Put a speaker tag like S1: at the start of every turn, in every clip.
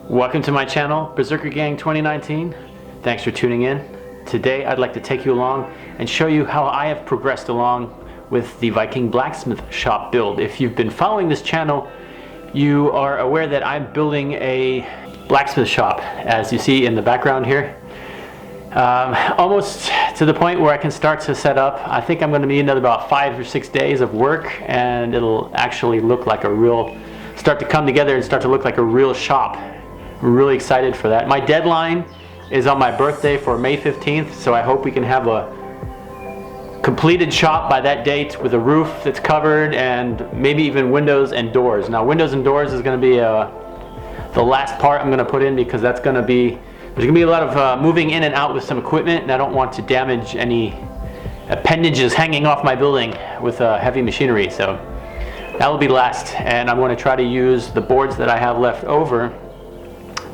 S1: Welcome to my channel, Berserker Gang 2019. Thanks for tuning in. Today I'd like to take you along and show you how I have progressed along with the Viking blacksmith shop build. If you've been following this channel, you are aware that I'm building a blacksmith shop, as you see in the background here. Almost to the point where I can start to set up. I think I'm going to need another about 5 or 6 days of work, and it'll actually look like a real, start to come together and start to look like a real shop. I'm really excited for that. My deadline is on my birthday for May 15th, so I hope we can have a completed shop by that date with a roof that's covered and maybe even windows and doors. Now, windows and doors is going to be the last part I'm going to put in, because that's going to be, there's going to be a lot of moving in and out with some equipment, and I don't want to damage any appendages hanging off my building with heavy machinery. So that will be last, and I'm going to try to use the boards that I have left over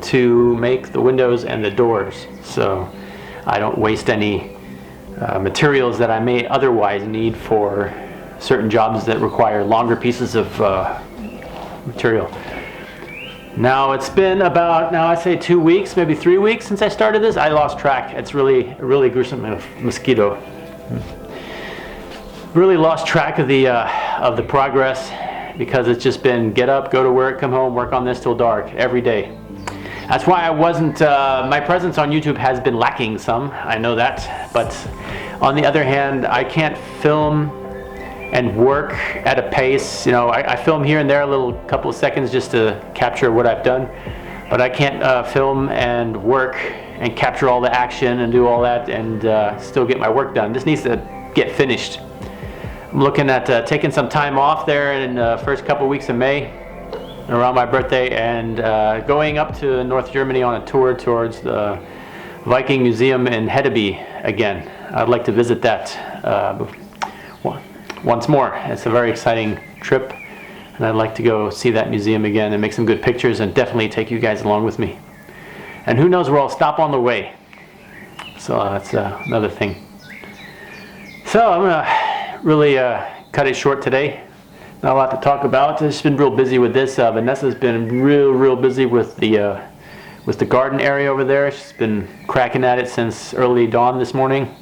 S1: to make the windows and the doors, so I don't waste any materials that I may otherwise need for certain jobs that require longer pieces of material. Now it's been about, now I say 2 weeks, maybe 3 weeks since I started this. I lost track. It's really gruesome mosquito. Really lost track of the progress, because it's just been get up, go to work, come home, work on this till dark every day. That's why I wasn't, my presence on YouTube has been lacking some, I know that, but on the other hand, I can't film and work at a pace. You know, I film here and there a little couple of seconds just to capture what I've done, but I can't film and work and capture all the action and do all that and still get my work done. This needs to get finished. I'm looking at taking some time off there in the first couple of weeks of May, around my birthday, and going up to North Germany on a tour towards the Viking Museum in Hedeby again. I'd like to visit that once more. It's a very exciting trip, and I'd like to go see that museum again and make some good pictures, and definitely take you guys along with me. And who knows where I'll stop on the way. So that's another thing. So I'm gonna really cut it short today. Not a lot to talk about. I've just been real busy with this. Vanessa's been real busy with the garden area over there. She's been cracking at it since early dawn this morning.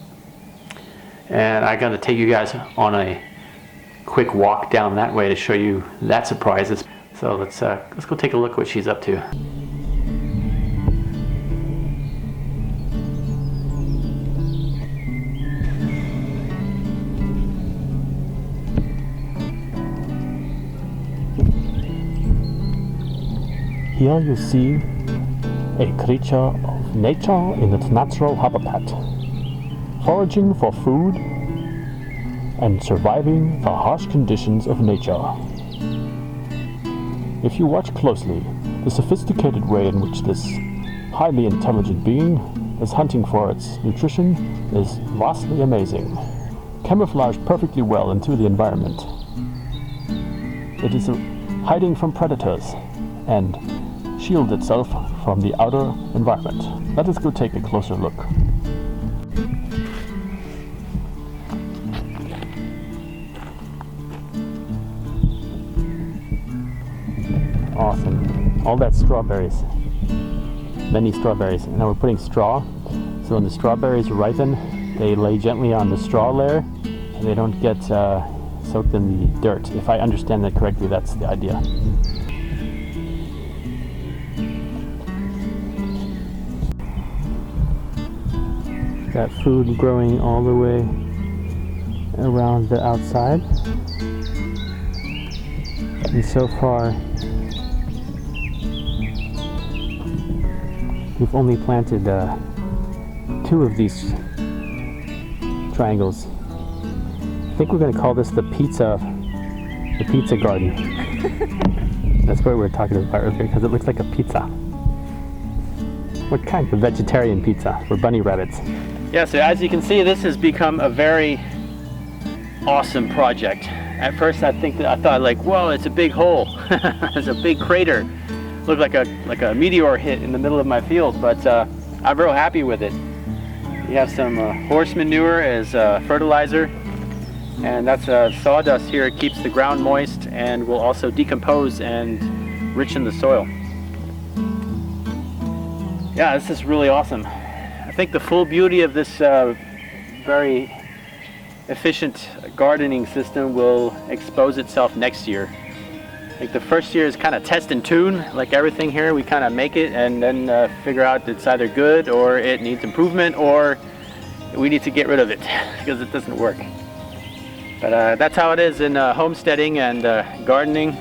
S1: And I gotta take you guys on a quick walk down that way to show you that surprise. So let's go take a look what she's up to.
S2: Here you see a creature of nature in its natural habitat, foraging for food and surviving the harsh conditions of nature. If you watch closely, the sophisticated way in which this highly intelligent being is hunting for its nutrition is vastly amazing, camouflaged perfectly well into the environment. It is hiding from predators and shield itself from the outer environment. Let us go take a closer look. Awesome. All that strawberries. Many strawberries. Now we're putting straw, so when the strawberries ripen, they lay gently on the straw layer and they don't get soaked in the dirt. If I understand that correctly, that's the idea. Got food growing all the way around the outside, and so far we've only planted 2 of these triangles. I think we're going to call this the pizza garden. That's what we were talking about earlier, because it looks like a pizza. What kind? A vegetarian pizza for bunny rabbits.
S1: Yeah, so as you can see, this has become a very awesome project. At first I thought like, whoa, it's a big hole. It's a big crater. Looked like a meteor hit in the middle of my field, but I'm real happy with it. You have some horse manure as fertilizer, and that's sawdust here. It keeps the ground moist and will also decompose and richen the soil. Yeah, this is really awesome. I think the full beauty of this very efficient gardening system will expose itself next year. I think the first year is kind of test and tune, like everything here. We kind of make it and then figure out it's either good or it needs improvement or we need to get rid of it because it doesn't work. But that's how it is in homesteading and gardening.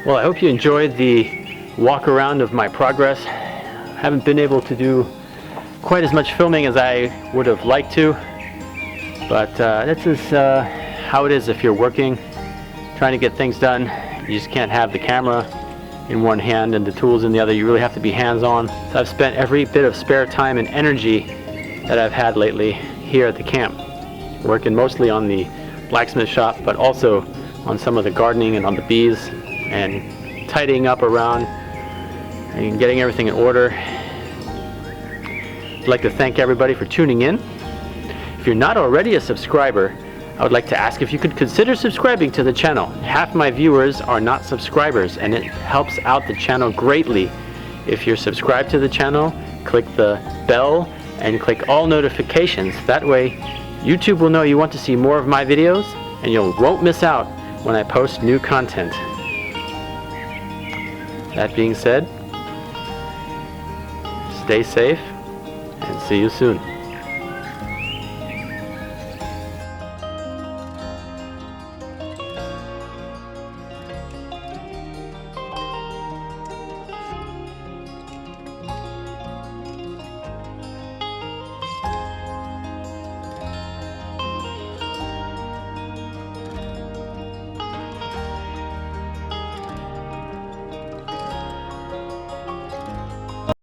S1: Well, I hope you enjoyed the walk around of my progress. I haven't been able to do quite as much filming as I would have liked to, but this is how it is if you're working, trying to get things done. You just can't have the camera in one hand and the tools in the other. You really have to be hands-on. So I've spent every bit of spare time and energy that I've had lately here at the camp, working mostly on the blacksmith shop, but also on some of the gardening and on the bees, and tidying up around and getting everything in order. I'd like to thank everybody for tuning in. If you're not already a subscriber, I would like to ask if you could consider subscribing to the channel. Half my viewers are not subscribers, and it helps out the channel greatly. If you're subscribed to the channel, click the bell and click all notifications. That way YouTube will know you want to see more of my videos and you won't miss out when I post new content. That being said, stay safe and see you soon.